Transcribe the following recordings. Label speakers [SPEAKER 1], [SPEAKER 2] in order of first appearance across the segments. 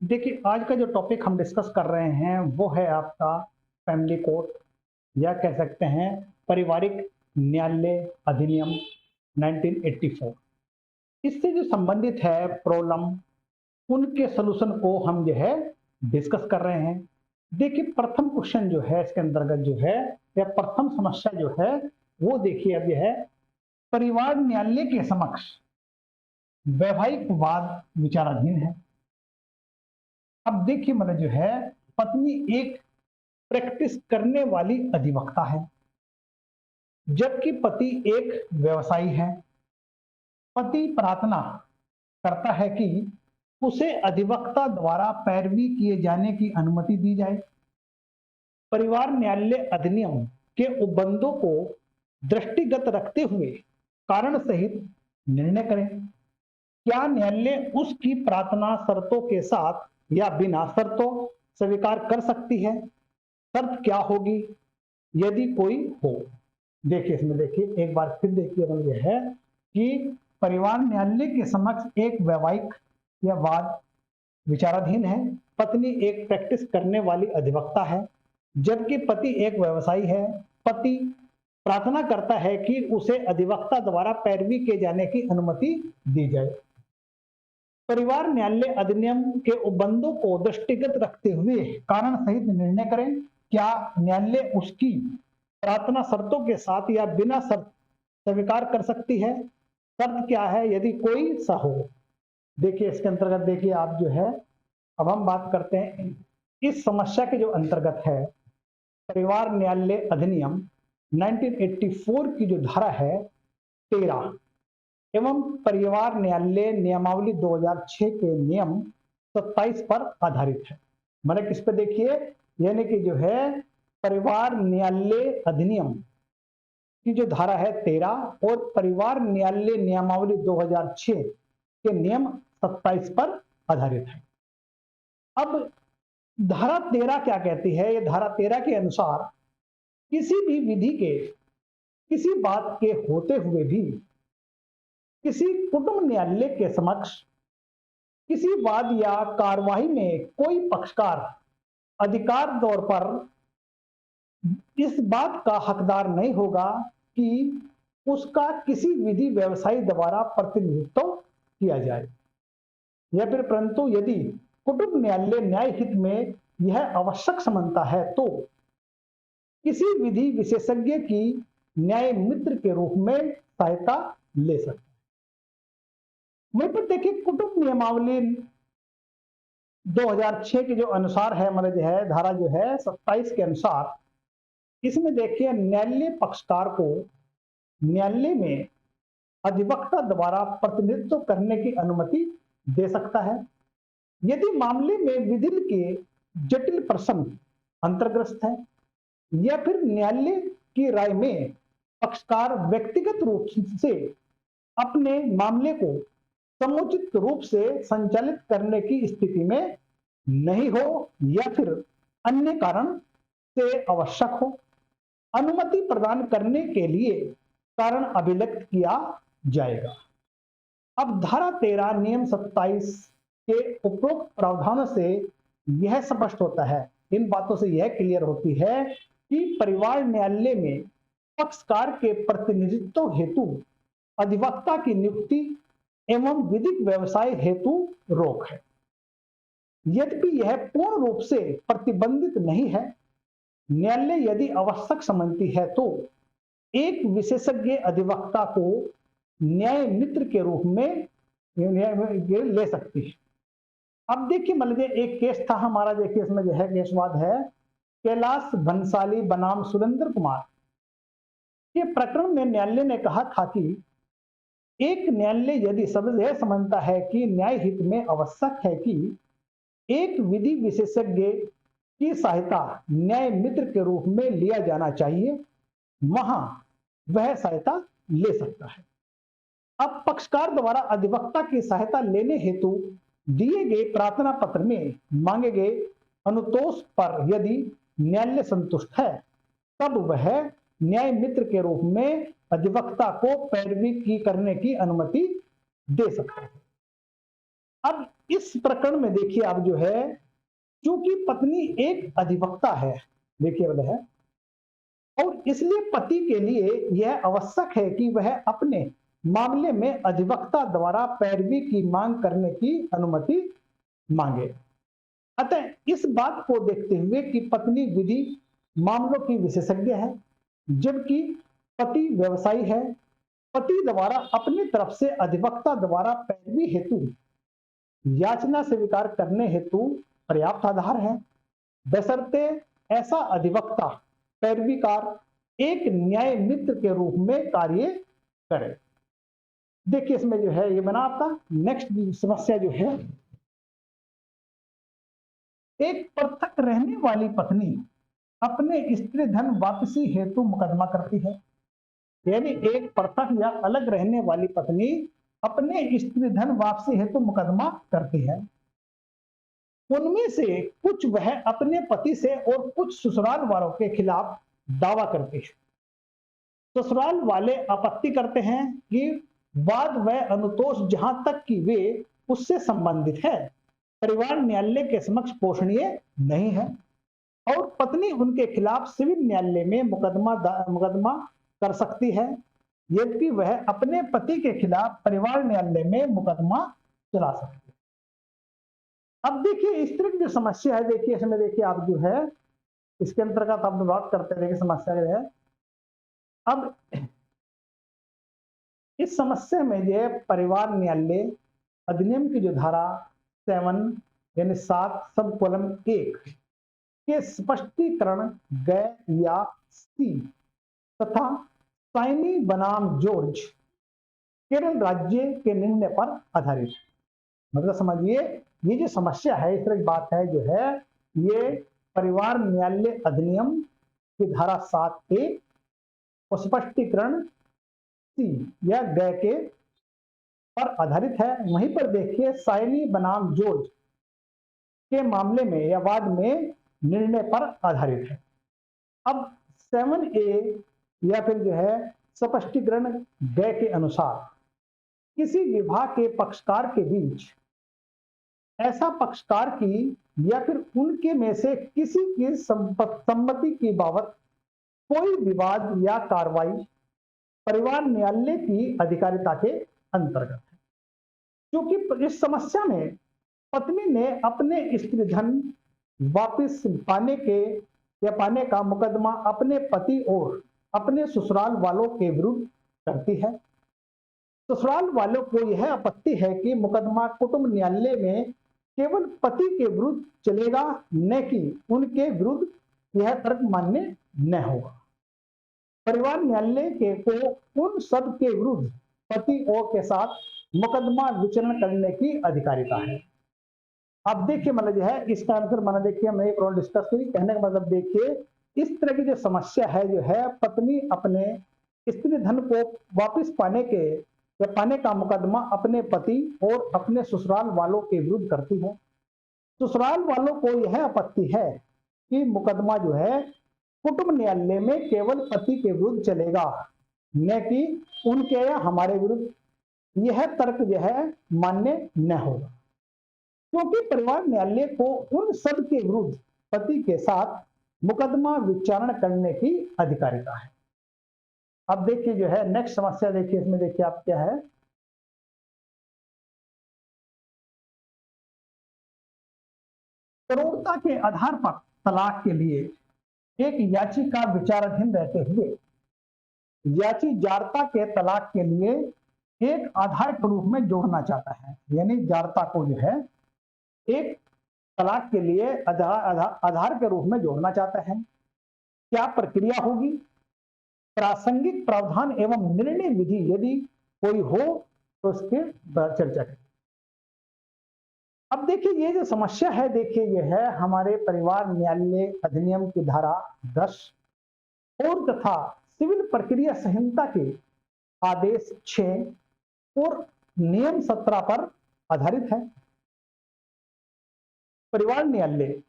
[SPEAKER 1] देखिए, आज का जो टॉपिक हम डिस्कस कर रहे हैं वो है आपका फैमिली कोर्ट या कह सकते हैं पारिवारिक न्यायालय अधिनियम 1984। इससे जो संबंधित है प्रॉब्लम, उनके सॉल्यूशन को हम जो है डिस्कस कर रहे हैं। देखिए, प्रथम क्वेश्चन जो है इसके अंतर्गत जो है या प्रथम समस्या जो है वो देखिए अब यह है, परिवार न्यायालय के समक्ष वैवाहिक वाद विचाराधीन है। अब देखिए मतलब जो है, पत्नी एक प्रैक्टिस करने वाली अधिवक्ता है, जबकि पति एक व्यवसायी है। पति प्रार्थना करता है कि उसे अधिवक्ता द्वारा पैरवी किए जाने की अनुमति दी जाए। परिवार न्यायालय अधिनियम के उपबंधों को दृष्टिगत रखते हुए कारण सहित निर्णय करें। क्या न्यायालय उसकी प्रार्थना शर्तों के साथ या बिना शर्तों स्वीकार कर सकती है? शर्त क्या होगी यदि कोई हो? देखिए, इसमें देखिए एक बार फिर देखिए यह है कि परिवार न्यायालय के समक्ष एक वैवाहिक या वाद विचाराधीन है। पत्नी एक प्रैक्टिस करने वाली अधिवक्ता है, जबकि पति एक व्यवसायी है। पति प्रार्थना करता है कि उसे अधिवक्ता द्वारा पैरवी किए जाने की अनुमति दी जाए। परिवार न्यायालय अधिनियम के उपबंधों को दृष्टिगत रखते हुए कारण सहित निर्णय करें। क्या न्यायालय उसकी प्रार्थना शर्तों के साथ या बिना शर्त स्वीकार कर सकती है? शर्त क्या है यदि कोई सा हो? देखिए, इसके अंतर्गत देखिए आप जो है, अब हम बात करते हैं इस समस्या के जो अंतर्गत है, परिवार न्यायालय अधिनियम 1984 की जो धारा है 13 एवं परिवार न्यायालय नियमावली 2006 के नियम 27 पर आधारित है। मैंने किस पे देखिए, यानी कि जो है परिवार न्यायालय अधिनियम की जो धारा है 13 और परिवार न्यायालय नियमावली 2006 के नियम 27 पर आधारित है। अब धारा 13 क्या कहती है? ये धारा 13 के अनुसार किसी भी विधि के किसी बात के होते हुए भी किसी कुटुंब न्यायालय के समक्ष किसी वाद या कार्यवाही में कोई पक्षकार अधिकार तौर पर इस बात का हकदार नहीं होगा कि उसका किसी विधि व्यवसायी द्वारा प्रतिनिधित्व किया जाए, या फिर परंतु यदि कुटुंब न्यायालय न्याय हित में यह आवश्यक समझता है तो किसी विधि विशेषज्ञ की न्याय मित्र के रूप में सहायता ले सकता है। वहीं पर देखिए, कुटुंब नियमावली 2006 के जो अनुसार है, मतलब जो है धारा जो है 27 के अनुसार, इसमें देखिए न्यायालय पक्षकार को न्यायालय में अधिवक्ता द्वारा प्रतिनिधित्व करने की अनुमति दे सकता है यदि मामले में विधि के जटिल प्रसंग अंतर्ग्रस्त है, या फिर न्यायालय की राय में पक्षकार व्यक्तिगत रूप से अपने मामले को समुचित रूप से संचालित करने की स्थिति में नहीं हो, या फिर अन्य कारण से आवश्यक हो। अनुमति प्रदान करने के लिए कारण अभिलक्षित किया जाएगा। अब धारा 13 नियम 27 के उपरोक्त प्रावधानों से यह स्पष्ट होता है, इन बातों से यह क्लियर होती है कि परिवार न्यायालय में पक्षकार के प्रतिनिधित्व हेतु अधिवक्ता की नियुक्ति एवं विधिक व्यवसाय हेतु रोक है। यद्यपि यह पूर्ण रूप से प्रतिबंधित नहीं है, न्यायालय यदि आवश्यक समझती है तो एक विशेषज्ञ अधिवक्ता को न्याय मित्र के रूप में ले सकती है। अब देखिए, मान लीजिए एक केस था हमारा, देखिए इसमें जो है केसवाद है कैलाश भंसाली बनाम सुरेंद्र कुमार के प्रकरण में न्यायालय ने कहा था कि एक न्यायालय यदि यह समझता है कि न्याय हित में आवश्यक है कि एक विधि विशेषज्ञ की सहायता न्याय मित्र के रूप में लिया जाना चाहिए, वहां वह सहायता ले सकता है। अब पक्षकार द्वारा अधिवक्ता की सहायता लेने हेतु दिए गए प्रार्थना पत्र में मांगे गए अनुतोष पर यदि न्यायालय संतुष्ट है, तब वह न्याय मित्र के रूप में अधिवक्ता को पैरवी करने की अनुमति दे सकता है। अब इस प्रकरण में देखिए आप जो है, चूंकि पत्नी एक अधिवक्ता है, देखिए बोले है, और इसलिए पति के लिए यह आवश्यक है कि वह अपने मामले में अधिवक्ता द्वारा पैरवी की मांग करने की अनुमति मांगे। अतः इस बात को देखते हुए कि पत्नी विधि मामलों की विशेषज्ञ है, जबकि पति व्यवसायी है, पति द्वारा अपनी तरफ से अधिवक्ता द्वारा पैरवी हेतु याचना स्वीकार करने हेतु पर्याप्त आधार है, बशर्ते ऐसा अधिवक्ता पैरवीकार एक न्याय मित्र के रूप में कार्य करे। देखिए इसमें जो है ये बना आपका नेक्स्ट समस्या जो है, एक पृथक रहने वाली पत्नी अपने स्त्री धन वापसी हेतु मुकदमा करती है। यानी एक पृथक या अलग रहने वाली पत्नी अपने स्त्री धन वापसी हेतु मुकदमा करती है। उनमें से कुछ वह अपने पति से और कुछ ससुराल वालों के खिलाफ दावा करती है। ससुराल वाले आपत्ति करते हैं कि वाद व अनुतोष जहां तक कि वे उससे संबंधित है, परिवार न्यायालय के समक्ष पोषणीय नहीं है, और पत्नी उनके खिलाफ सिविल न्यायालय में मुकदमा कर सकती है, यद्यपि वह अपने पति के खिलाफ परिवार न्यायालय में मुकदमा चला सकती है। अब देखिए इस तरह की जो समस्या है, देखिए इसमें देखिए आप जो है इसके अंतर्गत आप बात करते हैं, देखिए समस्या जो है, अब इस समस्या में जो है परिवार न्यायालय अधिनियम की जो धारा 7 यानी 7 सब कॉलम 1 के स्पष्टीकरण ग या सी तथा साइनी बनाम जॉर्ज केरल राज्य के निर्णय पर आधारित। मतलब समझिए ये जो समस्या है, इस तरह की बात है जो है, ये परिवार न्यायालय अधिनियम की धारा 7A और स्पष्टीकरण सी या ग के पर आधारित है। वहीं पर देखिए साइनी बनाम जॉर्ज के मामले में या वाद में निर्णय पर आधारित है। अब 7A या फिर जो है स्पष्टीकरण ग के अनुसार किसी विवाह के पक्षकार के बीच ऐसा पक्षकार की या फिर उनके में से किसी की सम्मति की बाबत कोई विवाद या कार्रवाई परिवार न्यायालय की अधिकारिता के अंतर्गत है। क्योंकि इस समस्या में पत्नी ने अपने स्त्री धन वापस पाने का मुकदमा अपने पति और अपने ससुराल वालों के विरुद्ध करती है। ससुराल वालों को यह आपत्ति है कि मुकदमा कुटुंब न्यायालय में केवल पति के विरुद्ध चलेगा, न कि उनके विरुद्ध, यह तर्क मान्य न होगा। परिवार न्यायालय के को उन सब के विरुद्ध पति और के साथ मुकदमा विचलन करने की अधिकारिता है। अब देखिए मतलब जो है इसका आंसर माना, देखिए हमने एक और डिस्कस करी, कहने का मतलब देखिए इस तरह की जो समस्या है जो है, पत्नी अपने स्त्री धन को वापस पाने का मुकदमा अपने पति और अपने ससुराल वालों के विरुद्ध करती है। ससुराल वालों को यह आपत्ति है कि मुकदमा जो है कुटुंब न्यायालय में केवल पति के विरुद्ध चलेगा, न कि उनके या हमारे विरुद्ध। यह तर्क जो है मान्य न होगा, क्योंकि परिवार न्यायालय को उन सब के विरुद्ध पति के साथ मुकदमा विचारण करने की अधिकारिता है। अब देखिए जो है नेक्स्ट समस्या, देखिए इसमें देखिए आप क्या है, करोड़ता के आधार पर तलाक के लिए एक याचिका विचाराधीन रहते हुए याची जारता के तलाक के लिए एक आधार के रूप में जोड़ना चाहता है। यानी जारता को जो है एक तलाक के लिए आधार के रूप में जोड़ना चाहता है। क्या प्रक्रिया होगी? प्रासंगिक प्रावधान एवं निर्णय विधि यदि कोई हो तो उसके चर्चा करें। अब देखिए ये जो समस्या है, देखिए ये है हमारे परिवार न्यायालय अधिनियम की धारा 10 और तथा सिविल प्रक्रिया संहिता के आदेश 6 और नियम 17 पर आधारित है। परिवार न्यायालय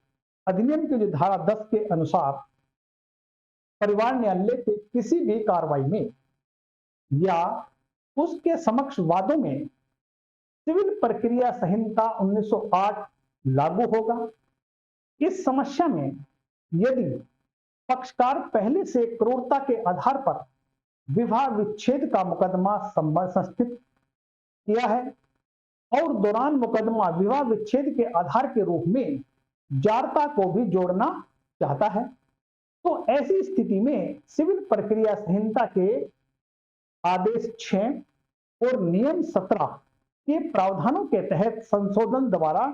[SPEAKER 1] अधिनियम की जो धारा 10 के अनुसार परिवार न्यायालय के किसी भी कार्रवाई में या उसके समक्ष वादों में सिविल प्रक्रिया संहिता 1908 लागू होगा। इस समस्या में यदि पक्षकार पहले से क्रूरता के आधार पर विवाह विच्छेद का मुकदमा संस्थित किया है और दौरान मुकदमा विवाह विच्छेद के आधार के रूप में जारता को भी जोड़ना चाहता है, तो ऐसी स्थिति में सिविल प्रक्रिया संहिता के आदेश 6 और नियम 17 के प्रावधानों के तहत संशोधन द्वारा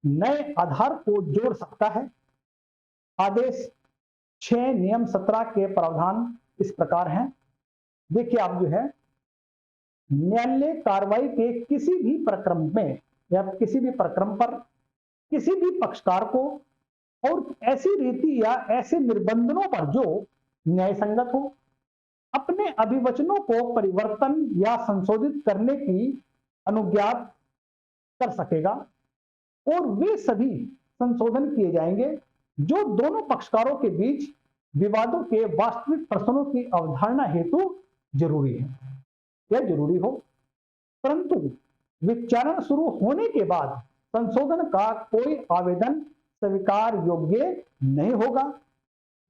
[SPEAKER 1] नए आधार को जोड़ सकता है। आदेश 6 नियम 17 के प्रावधान इस प्रकार हैं। देखिए आप जो है, न्यायालय कार्रवाई के किसी भी प्रक्रम में या किसी भी प्रक्रम पर किसी भी पक्षकार को और ऐसी रीति या ऐसे निर्बंधों पर जो न्याय संगत हो अपने अभिवचनों को परिवर्तन या संशोधित करने की अनुज्ञात कर सकेगा और वे सभी संशोधन किए जाएंगे जो दोनों पक्षकारों के बीच विवादों के वास्तविक प्रश्नों की अवधारणा हेतु जरूरी है या जरूरी हो, परंतु विचारण शुरू होने के बाद संशोधन का कोई आवेदन स्वीकार योग्य नहीं होगा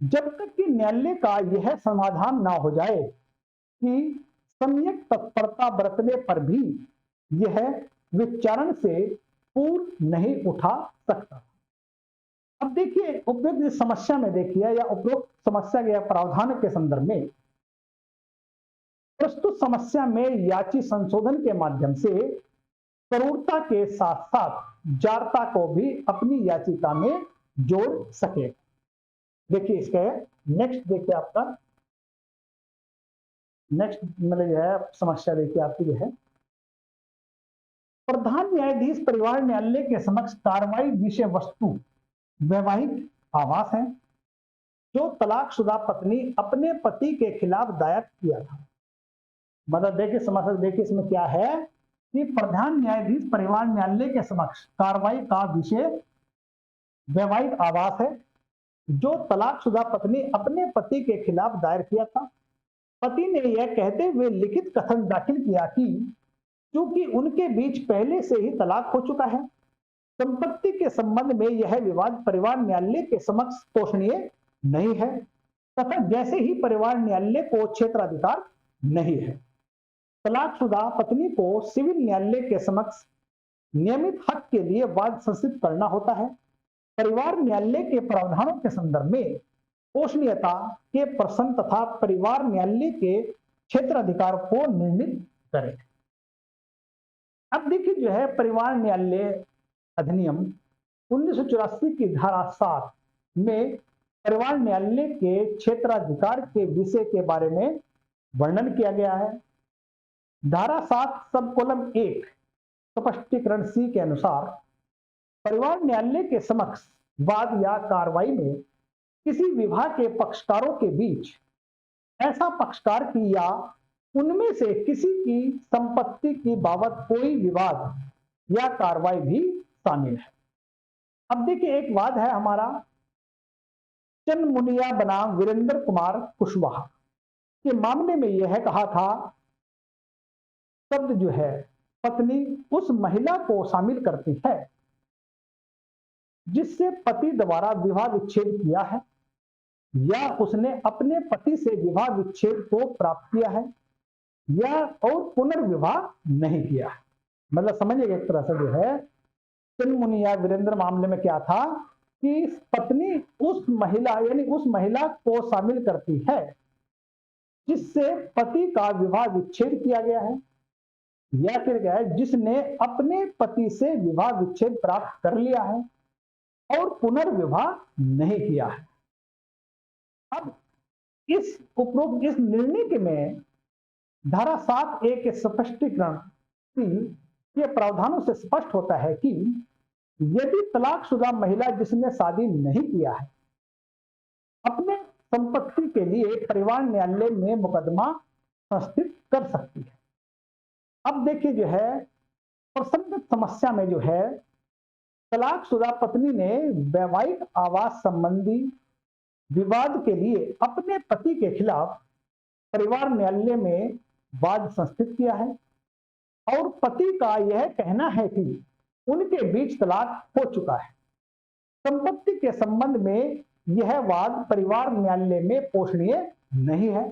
[SPEAKER 1] जब तक कि न्यायालय का यह समाधान ना हो जाए कि सम्यक तत्परता बरतने पर भी यह विचारण से पूर्व नहीं उठा सकता। अब देखिए उपयुक्त समस्या में देखिए या उपयुक्त समस्या के प्रावधान के संदर्भ में प्रस्तुत समस्या में याची संशोधन के माध्यम से क्रूरता के साथ साथ जारता को भी अपनी याचिका में जोड़ सके। देखिए इसके नेक्स्ट देखिए आपका नेक्स्ट मतलब जो है समस्या देखिए आपकी जो है, प्रधान न्यायाधीश परिवार न्यायालय के समक्ष कार्रवाई विषय वस्तु वैवाहिक आवास है जो तलाकशुदा पत्नी अपने पति के खिलाफ दायर किया था। मतलब देखिए समस्या देखिए इसमें क्या है कि प्रधान न्यायाधीश परिवार न्यायालय के समक्ष कार्रवाई का विषय वैवाहिक आवास है जो तलाकशुदा पत्नी अपने पति के खिलाफ दायर किया था। पति ने यह कहते हुए लिखित कथन दाखिल किया कि क्योंकि उनके बीच पहले से ही तलाक हो चुका है, संपत्ति के संबंध में यह विवाद परिवार न्यायालय के समक्ष पोषणीय नहीं है तथा जैसे ही परिवार न्यायालय को क्षेत्राधिकार नहीं है। तलाकशुदा पत्नी को सिविल न्यायालय के समक्ष नियमित हक के लिए वाद संस्थित करना होता है। परिवार न्यायालय के प्रावधानों के संदर्भ में पोषणीयता के प्रश्न तथा परिवार न्यायालय के क्षेत्राधिकार को निर्णित करें। अब देखिए जो है परिवार न्यायालय अधिनियम 1984 की धारा 7 में परिवार न्यायालय के क्षेत्राधिकार के विषय के बारे में वर्णन किया गया है। धारा 7 सब कॉलम 1 स्पष्टीकरण सी के अनुसार परिवार न्यायालय के समक्ष वाद या कार्रवाई में किसी विवाह के पक्षकारों के बीच ऐसा पक्षकार की या उनमें से किसी की संपत्ति की बाबत कोई विवाद या कार्रवाई भी शामिल है। अब देखिए एक वाद है हमारा चनमुनिया बनाम वीरेंद्र कुमार कुशवाहा के मामले में यह कहा था शब्द जो है पत्नी उस महिला को शामिल करती है जिससे पति द्वारा विवाह विच्छेद किया है या उसने अपने पति से विवाह विच्छेद को प्राप्त किया है या और पुनर्विवाह नहीं किया है। मतलब समझिएगा एक तरह से जो है चनमुनिया वीरेंद्र मामले में क्या था कि पत्नी उस महिला यानी उस महिला को शामिल करती है जिससे पति का विवाह विच्छेद किया गया है या फिर क्या है जिसने अपने पति से विवाह विच्छेद प्राप्त कर लिया है और पुनर्विवाह नहीं किया है। अब इस उपरोक्त इस निर्णय के में धारा 7A के स्पष्टीकरण के प्रावधानों से स्पष्ट होता है कि यदि तलाकशुदा महिला जिसने शादी नहीं किया है अपने संपत्ति के लिए परिवार न्यायालय में मुकदमा संस्थित कर सकती है। अब देखिए जो है प्रसंगित समस्या में जो है तलाकशुदा पत्नी ने वैवाहिक आवास संबंधी विवाद के लिए अपने पति के खिलाफ परिवार न्यायालय में वाद संस्थित किया है। और पति का यह कहना है कि उनके बीच तलाक हो चुका है। संपत्ति के संबंध में यह वाद परिवार न्यायालय में पोषणीय नहीं है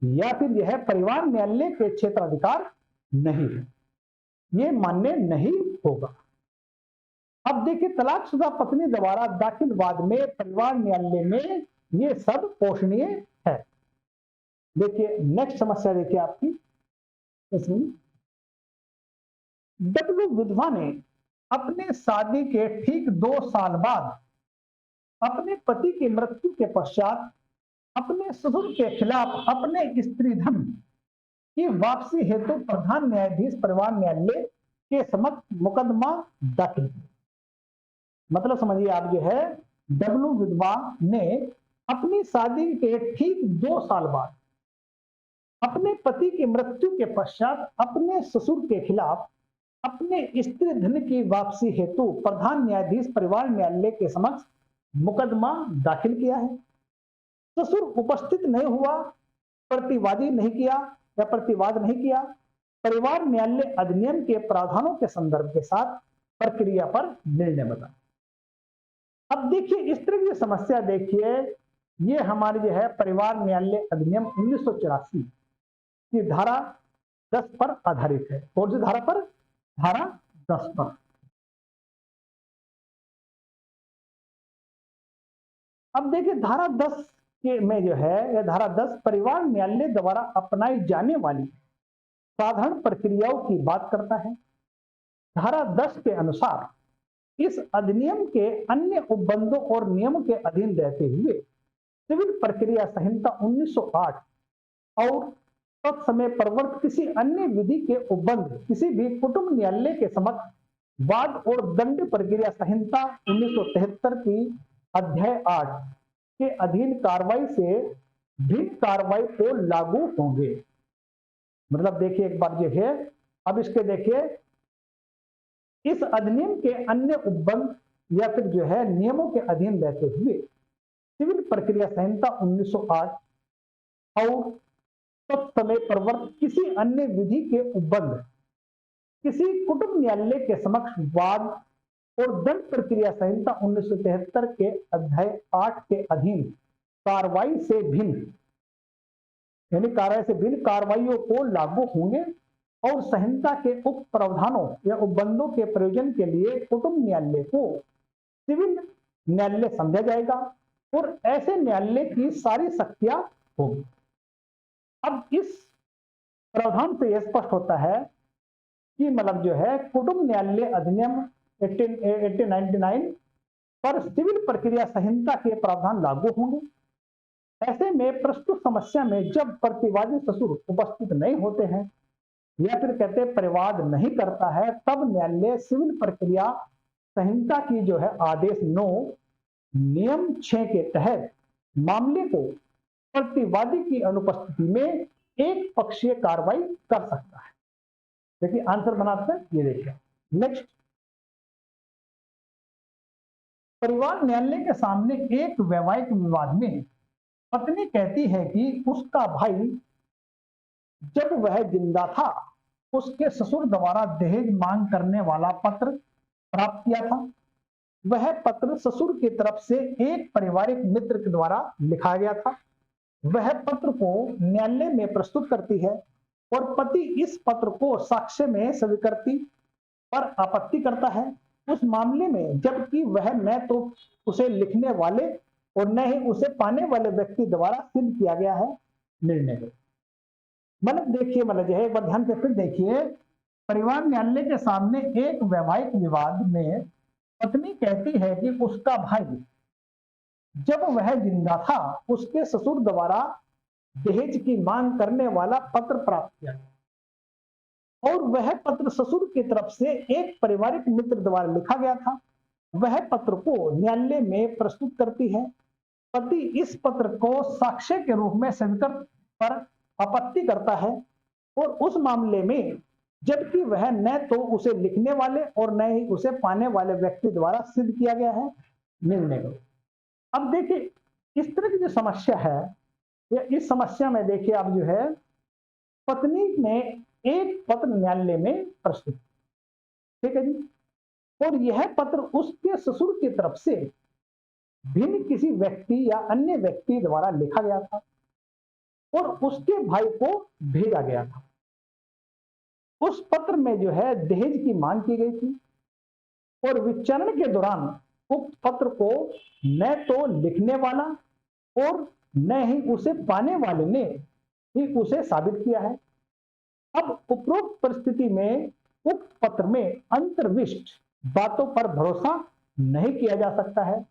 [SPEAKER 1] या फिर यह परिवार न्यायालय के क्षेत्राधिकार नहीं है, ये मान्य नहीं होगा। अब देखिए, तलाकशुदा पत्नी द्वारा दाखिल वाद में परिवार न्यायालय में ये सब पोषणीय है। देखिए नेक्स्ट समस्या देखिए आपकी, इसमें डब्ल्यू विधवा ने अपने शादी के ठीक 2 साल बाद अपने पति की मृत्यु के पश्चात अपने ससुर के खिलाफ अपने स्त्री धन की वापसी हेतु प्रधान न्यायाधीश परिवार न्यायालय के समक्ष मुकदमा दाखिल किया। मतलब समझिए आप, जो है डब्ल्यू विधवा ने अपनी शादी के ठीक 2 साल बाद अपने पति की मृत्यु के पश्चात अपने ससुर के खिलाफ अपने स्त्री धन की वापसी हेतु प्रधान न्यायाधीश परिवार न्यायालय के समक्ष मुकदमा दाखिल किया है। ससुर उपस्थित नहीं हुआ, प्रतिवादी नहीं किया या प्रतिवाद नहीं किया। परिवार न्यायालय अधिनियम के प्रावधानों के संदर्भ के साथ प्रक्रिया पर निर्णय बता। अब देखिए इस तरह की समस्या देखिए, ये हमारे जो है परिवार न्यायालय अधिनियम 1984 की धारा 10 पर आधारित है। कौन सी धारा पर? धारा 10 पर। अब देखिए धारा 10 के में जो है, यह धारा 10 परिवार न्यायालय द्वारा अपनाई जाने वाली साधारण प्रक्रियाओं की बात करता है। धारा 10 के अनुसार इस अधिनियम के अन्य उपबंधों और नियमों के अधीन रहते हुए सिविल प्रक्रिया संहिता 1908 और तत्समय प्रवर्तित किसी अन्य विधि के उपबंध किसी भी कुटुंब न्यायालय के समक्ष वाद और दंड प्रक्रिया संहिता 1973 की अध्याय 8 के अधीन कार्रवाई से भिन्न कार्रवाई को लागू होंगे। मतलब देखिए एक बार जो है, अब इसके देखिए, इस अधिनियम के अन्य उपबंध या फिर जो है नियमों के अधीन रहते हुए सिविल प्रक्रिया संहिता 1908 और तत्समय प्रवर्तित किसी अन्य विधि के उपबंध किसी कुटुंब न्यायालय के समक्ष वाद और दंड प्रक्रिया संहिता 1973 के अध्याय 8 के अधीन कार्रवाई से भिन्न यानी कार्रवाई से भिन्न कार्रवाइयों को लागू होंगे और संहिता के उप प्रावधानों या उपबंधों के प्रयोजन के लिए कुटुंब न्यायालय को सिविल न्यायालय समझा जाएगा और ऐसे न्यायालय की सारी शक्तियां होगी। अब इस प्रावधान से यह स्पष्ट होता है कि मतलब जो है कुटुंब न्यायालय अधिनियम 1899 पर सिविल प्रक्रिया संहिता के प्रावधान लागू होंगे। ऐसे में प्रस्तुत समस्या में जब प्रतिवादी ससुर उपस्थित नहीं होते हैं या फिर कहते परिवाद नहीं करता है, तब न्यायालय सिविल प्रक्रिया संहिता की जो है आदेश 9 नियम 6 के तहत मामले को प्रतिवादी की अनुपस्थिति में एक पक्षीय कार्रवाई कर सकता है। देखिए आंसर बनाते हैं, ये देखिए नेक्स्ट, परिवार न्यायालय के सामने एक वैवाहिक विवाद में पत्नी कहती है कि उसका भाई जब वह जिंदा था उसके ससुर द्वारा दहेज मांग करने वाला पत्र प्राप्त किया था। वह पत्र ससुर की तरफ से एक पारिवारिक मित्र के द्वारा लिखा गया था। वह पत्र को न्यायालय में प्रस्तुत करती है और पति इस पत्र को साक्ष्य में स्वीकृति पर आपत्ति करता है। उस मामले में जबकि वह न तो उसे लिखने वाले और न ही उसे पाने वाले व्यक्ति द्वारा सिद्ध किया गया है निर्णय में। मतलब देखिए, मतलब जो है एक बार ध्यान से फिर देखिए, परिवार न्यायालय के सामने एक वैवाहिक विवाद में पत्नी कहती है कि उसका भाई जब वह जिंदा था उसके ससुर द्वारा दहेज की मांग करने वाला पत्र प्राप्त किया और वह पत्र ससुर की तरफ से एक पारिवारिक मित्र द्वारा लिखा गया था। वह पत्र को न्यायालय में प्रस्तुत करती है। पति इस पत्र को साक्ष्य के रूप में स्वीकृत पर आपत्ति करता है और उस मामले में जबकि वह न तो उसे लिखने वाले और न ही उसे पाने वाले व्यक्ति द्वारा सिद्ध किया गया है निर्णय को। अब देखिए इस तरह की जो समस्या है, या इस समस्या में देखिए आप जो है पत्नी ने एक पत्र न्यायालय में प्रस्तुत, ठीक है जी। और यह पत्र उसके ससुर की तरफ से भिन्न किसी व्यक्ति या अन्य व्यक्ति द्वारा लिखा गया था और उसके भाई को भेजा गया था। उस पत्र में जो है दहेज की मांग की गई थी और विचारण के दौरान उक्त पत्र को न तो लिखने वाला और न ही उसे पाने वाले ने ही उसे साबित किया है। अब उपरोक्त परिस्थिति में उक्त पत्र में अंतर्विष्ट बातों पर भरोसा नहीं किया जा सकता है।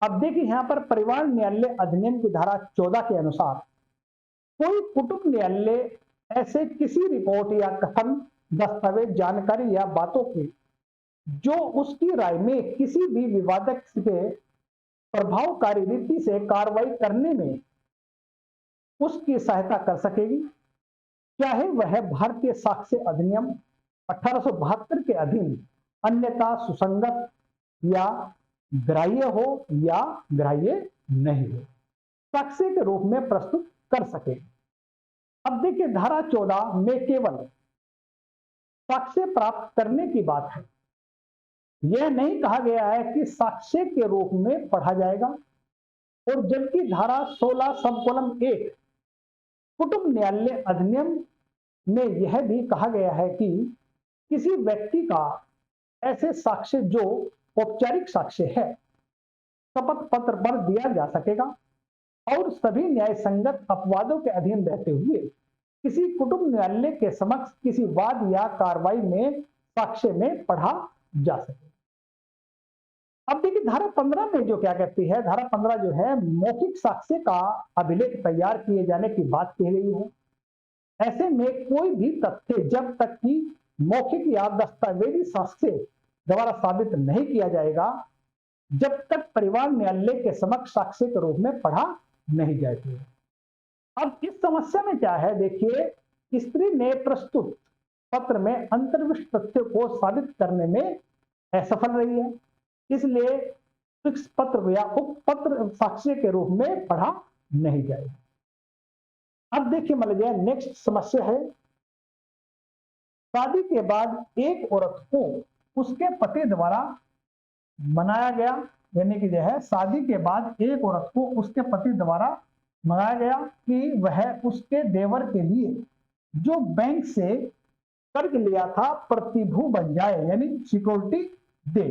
[SPEAKER 1] अब देखिए यहां पर परिवार न्यायालय अधिनियम की धारा 14 के अनुसार कोई कुटुंब न्यायालय ऐसे किसी रिपोर्ट या कथन, दस्तावेज, जानकारी या बातों की जो उसकी राय में किसी भी विवादक के प्रभावकारी रीति से कार्रवाई करने में उसकी सहायता कर सकेगी, चाहे वह भारतीय साक्ष्य अधिनियम 1872 के अधीन अन्यथा सुसंगत या ग्राह्य हो या ग्राह्य नहीं हो, साक्ष्य के रूप में प्रस्तुत कर सके। अब देखिए धारा 14 में केवल साक्ष्य प्राप्त करने की बात है। यह नहीं कहा गया है कि साक्ष्य के रूप में पढ़ा जाएगा। और जबकि धारा 16 सबकॉलम 1 कुटुंब न्यायालय अधिनियम में यह भी कहा गया है कि किसी व्यक्ति का ऐसे साक्ष्य जो औपचारिक साक्ष्य है शपथ पत्र पर दिया जा सकेगा और सभी न्याय संगत अपवादों के अधीन रहते हुए किसी कुटुंब न्यायालय के समक्ष किसी वाद या कार्रवाई में साक्ष्य में पढ़ा जा सके। अब देखिए धारा 15 में जो क्या कहती है, धारा 15 जो है मौखिक साक्ष्य का अभिलेख तैयार किए जाने की बात कही गई है। ऐसे में कोई भी तथ्य जब तक कि मौखिक या दस्तावेजी साक्ष्य द्वारा साबित नहीं किया जाएगा, जब तक परिवार न्यायालय के समक्ष साक्ष्य के रूप में पढ़ा नहीं जाएगा। अब इस समस्या में क्या है, देखिए स्त्री ने प्रस्तुत पत्र में अंतर्विष्ट तथ्य को साबित करने में असफल रही है, इसलिए इस पत्र या उक्त पत्र साक्ष्य के रूप में पढ़ा नहीं जाएगा। अब देखिए मान लीजिए नेक्स्ट समस्या है, शादी के बाद एक औरत को उसके पति द्वारा मनाया गया, यानी कि जो है शादी के बाद एक औरत को उसके पति द्वारा मनाया गया कि वह उसके देवर के लिए जो बैंक से कर्ज लिया था प्रतिभू बन जाए, यानी सिक्योरिटी दे।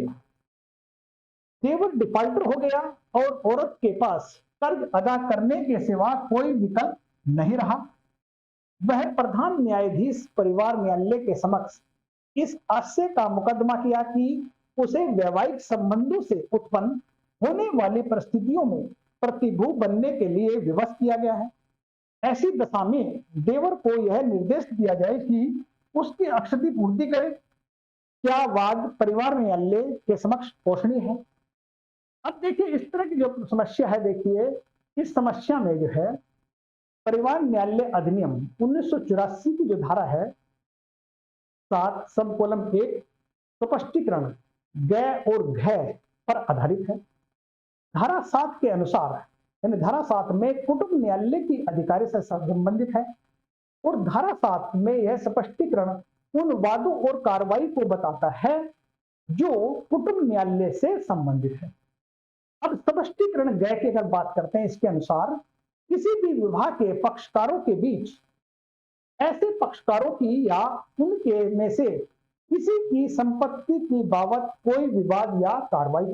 [SPEAKER 1] देवर डिफॉल्टर हो गया और औरत के पास कर्ज अदा करने के सिवा कोई विकल्प नहीं रहा। वह प्रधान न्यायाधीश परिवार न्यायालय के समक्ष इस आशय का मुकदमा किया कि उसे वैवाहिक संबंधों से उत्पन्न होने वाली परिस्थितियों में प्रतिभू बनने के लिए विवश किया गया है। ऐसी दशा में देवर को यह निर्देश दिया जाए कि उसकी अक्षति पूर्ति करे। क्या वाद परिवार न्यायालय के समक्ष पोषणीय है? अब देखिए इस तरह की जो समस्या है, देखिए इस समस्या में जो है परिवार न्यायालय अधिनियम 1984 की जो धारा है 7 सब कॉलम 1 स्पष्टीकरण ग और घ पर आधारित है। धारा 7 के अनुसार, यानी धारा 7 में कुटुंब न्यायालय की अधिकारी से संबंधित है और धारा 7 में यह स्पष्टीकरण उन वादों और कार्रवाई को बताता है जो कुटुंब न्यायालय से संबंधित है। अब स्पष्टीकरण ग की अगर बात करते हैं, इसके अनुसार किसी भी विवाह के पक्षकारों के बीच ऐसे पक्षकारों की या उनके में से किसी की संपत्ति की बाबत कोई विवाद या कार्रवाई।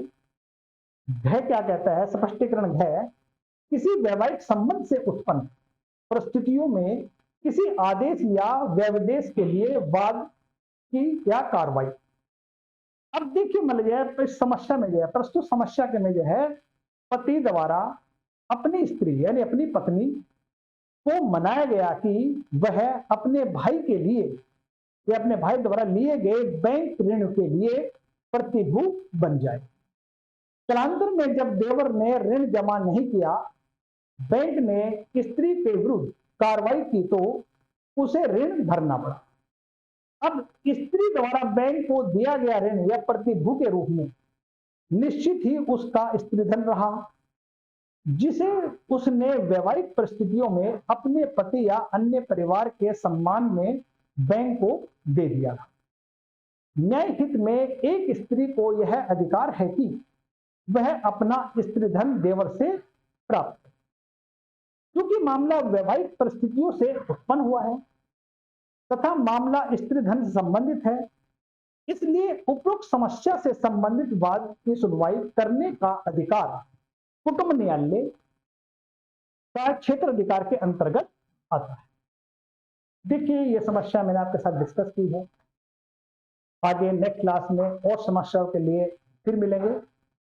[SPEAKER 1] घ क्या कहता है, स्पष्टीकरण घ किसी वैवाहिक संबंध से उत्पन्न परिस्थितियों में किसी आदेश या व्यवदेश के लिए वाद की या कार्रवाई। अब देखिए मान लीजिए इस समस्या में जो है, प्रस्तुत समस्या के में जो है पति द्वारा अपनी स्त्री यानी अपनी पत्नी को मनाया गया कि वह अपने भाई के लिए या अपने भाई द्वारा लिए गए बैंक ऋण के लिए प्रतिभू बन जाए। कालांतर में जब देवर ने ऋण जमा नहीं किया, बैंक ने स्त्री के विरुद्ध कार्रवाई की तो उसे ऋण भरना पड़ा। अब स्त्री द्वारा बैंक को दिया गया ऋण या प्रतिभू के रूप में निश्चित ही उसका स्त्रीधन रहा, जिसे उसने वैवाहिक परिस्थितियों में अपने पति या अन्य परिवार के सम्मान में बैंक को दे दिया। न्याय हित में एक स्त्री को यह अधिकार है कि वह अपना स्त्रीधन देवर से प्राप्त, क्योंकि मामला वैवाहिक परिस्थितियों से उत्पन्न हुआ है तथा मामला स्त्रीधन से संबंधित है, इसलिए उपरोक्त समस्या से संबंधित वाद की सुनवाई करने का अधिकार कुटुंब न्यायालय का क्षेत्र अधिकार के अंतर्गत आता है। देखिए, यह समस्या मैंने आपके साथ डिस्कस की है। आगे नेक्स्ट क्लास में और समस्याओं के लिए फिर मिलेंगे।